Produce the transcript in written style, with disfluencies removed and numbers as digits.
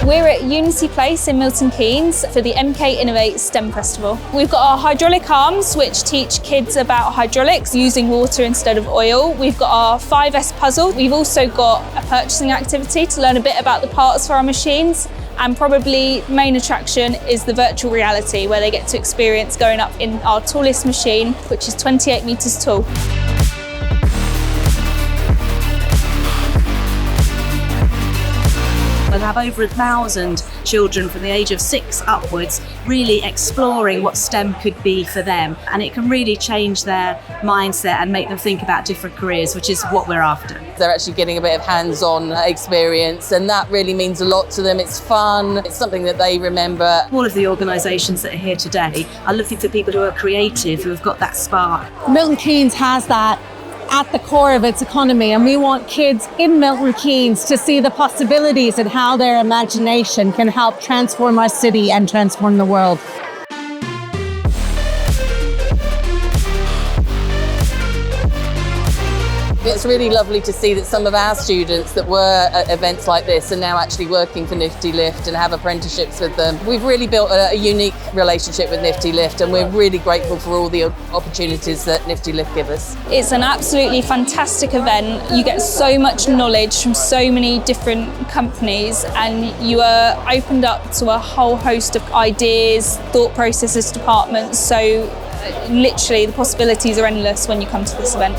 We're at Unity Place in Milton Keynes for the Innovates STEM Festival. We've got our hydraulic arms, which teach kids about hydraulics using water instead of oil. We've got our 5S puzzle. We've also got a purchasing activity to learn a bit about the parts for our machines. And probably main attraction is the virtual reality, where they get to experience going up in our tallest machine, which is 28 metres tall. We'll have over 1,000 children from the age of 6 upwards really exploring what STEM could be for them, and it can really change their mindset and make them think about different careers, which is what we're after. They're actually getting a bit of hands-on experience, and that really means a lot to them. It's fun, it's something that they remember. All of the organisations that are here today are looking for people who are creative, who have got that spark. Milton Keynes has that at the core of its economy, and we want kids in Milton Keynes to see the possibilities and how their imagination can help transform our city and transform the world. It's really lovely to see that some of our students that were at events like this are now actually working for Nifty Lift and have apprenticeships with them. We've really built a unique relationship with Nifty Lift, and we're really grateful for all the opportunities that Nifty Lift give us. It's an absolutely fantastic event. You get so much knowledge from so many different companies, and you are opened up to a whole host of ideas, thought processes, departments. So literally the possibilities are endless when you come to this event.